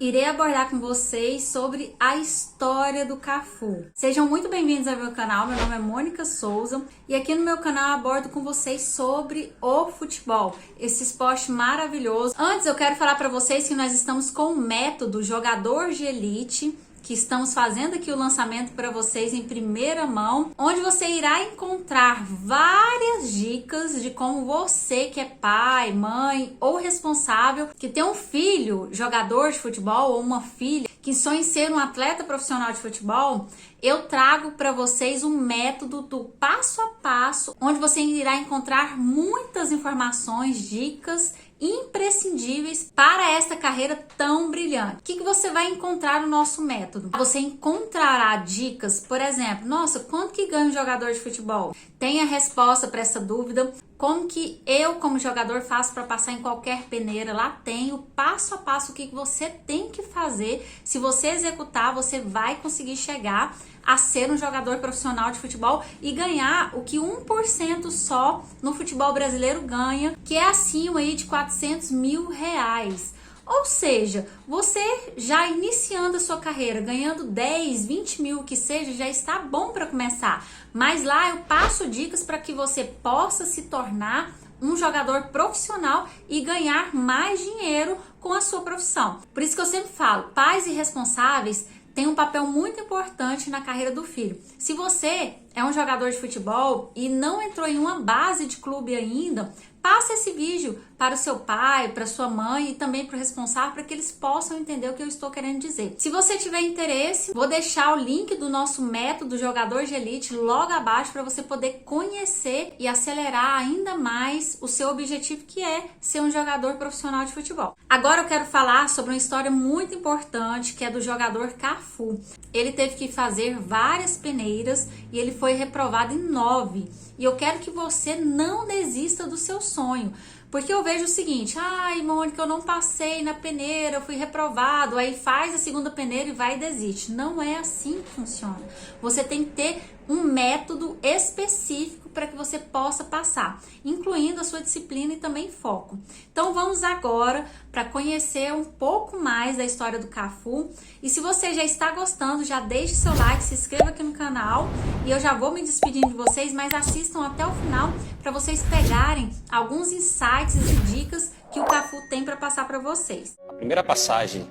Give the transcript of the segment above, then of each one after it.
irei abordar com vocês sobre a história do Cafu. Sejam muito bem-vindos ao meu canal, meu nome é Mônica Souza e aqui no meu canal eu abordo com vocês sobre o futebol, esse esporte maravilhoso. Antes eu quero falar para vocês que nós estamos com o método Jogador de Elite, que estamos fazendo aqui o lançamento para vocês em primeira mão, onde você irá encontrar várias dicas de como você que é pai, mãe ou responsável, que tem um filho jogador de futebol ou uma filha que sonha em ser um atleta profissional de futebol, eu trago para vocês um método do passo a passo, onde você irá encontrar muitas informações, dicas imprescindíveis para esta carreira tão brilhante. O que você vai encontrar no nosso método? Você encontrará dicas, por exemplo, nossa, quanto que ganha um jogador de futebol? Tem a resposta para essa dúvida. Como que eu, como jogador, faço para passar em qualquer peneira? Lá tem o passo a passo o que você tem que fazer. Se você executar, você vai conseguir chegar a ser um jogador profissional de futebol e ganhar o que 1% só no futebol brasileiro ganha, que é acima aí de 400 mil reais. Ou seja, você já iniciando a sua carreira, ganhando 10, 20 mil, que seja, já está bom para começar. Mas lá eu passo dicas para que você possa se tornar um jogador profissional e ganhar mais dinheiro com a sua profissão. Por isso que eu sempre falo, pais e responsáveis têm um papel muito importante na carreira do filho. Se você é um jogador de futebol e não entrou em uma base de clube ainda, passa esse vídeo para o seu pai, para sua mãe e também para o responsável, para que eles possam entender o que eu estou querendo dizer. Se você tiver interesse, vou deixar o link do nosso método Jogador de Elite logo abaixo para você poder conhecer e acelerar ainda mais o seu objetivo, que é ser um jogador profissional de futebol. Agora eu quero falar sobre uma história muito importante, que é do jogador Cafu. Ele teve que fazer várias peneiras e ele foi reprovado em 9. E eu quero que você não desista do seu sonho. Porque eu vejo o seguinte, ai, Mônica, eu não passei na peneira, eu fui reprovado, aí faz a segunda peneira e vai e desiste. Não é assim que funciona. Você tem que ter um método específico para que você possa passar, incluindo a sua disciplina e também foco. Então vamos agora para conhecer um pouco mais da história do Cafu. E se você já está gostando, já deixe seu like, se inscreva aqui no canal. E eu já vou me despedindo de vocês, mas assistam até o final para vocês pegarem alguns insights e dicas que o Cafu tem para passar para vocês. A primeira passagem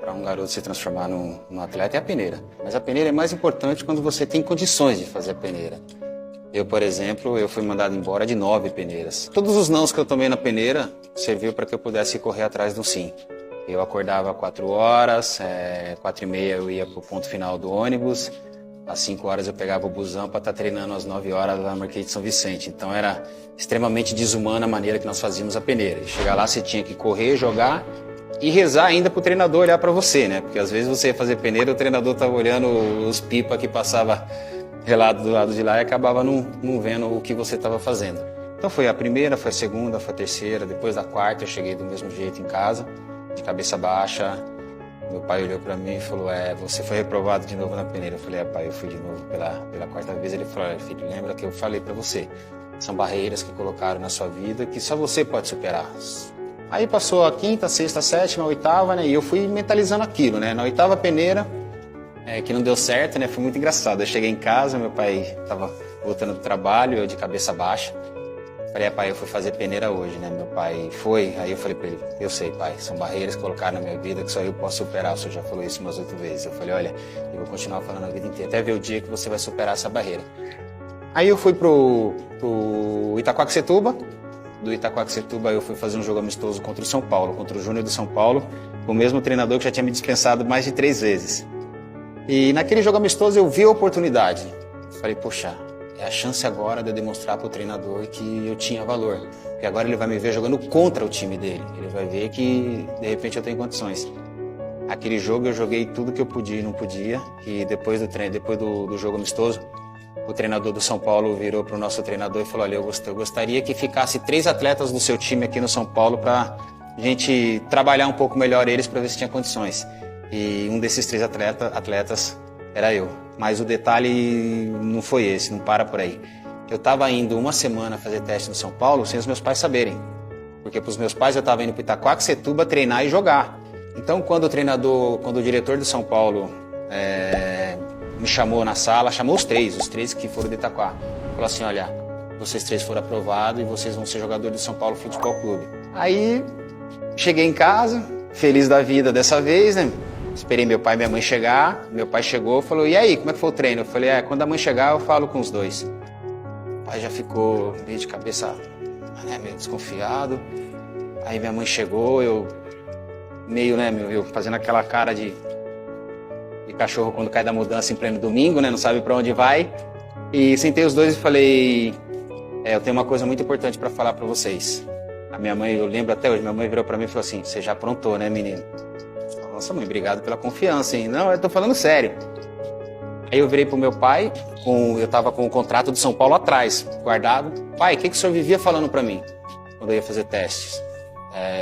para um garoto se transformar num atleta é a peneira. Mas a peneira é mais importante quando você tem condições de fazer a peneira. Eu, por exemplo, eu fui mandado embora de 9 peneiras. Todos os nãos que eu tomei na peneira serviu para que eu pudesse correr atrás do sim. Eu acordava às 4 horas, 4h30 eu ia para o ponto final do ônibus, às 5 horas eu pegava o busão para estar treinando às 9 horas lá na Marquês de São Vicente. Então era extremamente desumana a maneira que nós fazíamos a peneira. E chegar lá você tinha que correr, jogar e rezar ainda para o treinador olhar para você, né? Porque às vezes você ia fazer peneira, o treinador estava olhando os pipa que passava relado do lado de lá e acabava não vendo o que você estava fazendo. Então foi a primeira, foi a segunda, foi a terceira, depois da quarta eu cheguei do mesmo jeito em casa, de cabeça baixa. Meu pai olhou para mim e falou, você foi reprovado de novo na peneira. Eu falei, pai, eu fui de novo pela quarta vez. Ele falou, filho, lembra que eu falei para você, são barreiras que colocaram na sua vida que só você pode superar. Aí passou a quinta, sexta, sétima, oitava, né? E eu fui mentalizando aquilo, né? Na oitava peneira, que não deu certo, né? Foi muito engraçado. Eu cheguei em casa, meu pai estava voltando do trabalho, eu de cabeça baixa. Falei, pai, eu fui fazer peneira hoje, né? Meu pai foi, aí eu falei pra ele, eu sei, pai, são barreiras que colocaram na minha vida que só eu posso superar. O senhor já falou isso umas 8 vezes. Eu falei, olha, eu vou continuar falando a vida inteira, até ver o dia que você vai superar essa barreira. Aí eu fui pro Itaquaquecetuba. Do Itaquaquecetuba eu fui fazer um jogo amistoso contra o São Paulo, contra o Júnior do São Paulo, o mesmo treinador que já tinha me dispensado mais de 3 vezes. E naquele jogo amistoso eu vi a oportunidade. Falei, poxa, é a chance agora de eu demonstrar para o treinador que eu tinha valor. Porque agora ele vai me ver jogando contra o time dele. Ele vai ver que, de repente, eu tenho condições. Aquele jogo eu joguei tudo que eu podia e não podia. E depois do jogo amistoso, o treinador do São Paulo virou para o nosso treinador e falou, olha, eu gostaria que ficasse 3 atletas do seu time aqui no São Paulo para a gente trabalhar um pouco melhor eles para ver se tinha condições. E um desses 3 atletas era eu. Mas o detalhe não foi esse, não para por aí. Eu estava indo uma semana fazer teste no São Paulo sem os meus pais saberem. Porque para os meus pais eu estava indo para Itaquaquecetuba treinar e jogar. Então, quando o diretor de São Paulo me chamou na sala, chamou os três que foram de Itaquá, falou assim, olha, vocês três foram aprovados e vocês vão ser jogadores do São Paulo Futebol Clube. Aí, cheguei em casa, feliz da vida dessa vez, né? Esperei meu pai e minha mãe chegar, meu pai chegou e falou, e aí, como é que foi o treino? Eu falei, quando a mãe chegar eu falo com os dois. O pai já ficou meio de cabeça, meio desconfiado. Aí minha mãe chegou, eu fazendo aquela cara de cachorro quando cai da mudança em pleno domingo, né? Não sabe pra onde vai. E sentei os dois e falei, eu tenho uma coisa muito importante pra falar pra vocês. A minha mãe, eu lembro até hoje, minha mãe virou pra mim e falou assim, você já aprontou, né, menino? Nossa, mãe, obrigado pela confiança, hein? Não, eu tô falando sério. Aí eu virei pro meu pai, eu tava com o contrato do São Paulo atrás, guardado. Pai, o que o senhor vivia falando pra mim quando eu ia fazer testes?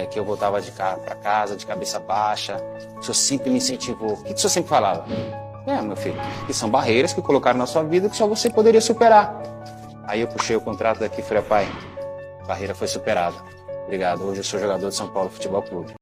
Que eu voltava de casa para casa, de cabeça baixa. O senhor sempre me incentivou. O que o senhor sempre falava? Meu filho, que são barreiras que colocaram na sua vida que só você poderia superar. Aí eu puxei o contrato daqui e falei, pai, a barreira foi superada. Obrigado, hoje eu sou jogador de São Paulo Futebol Clube.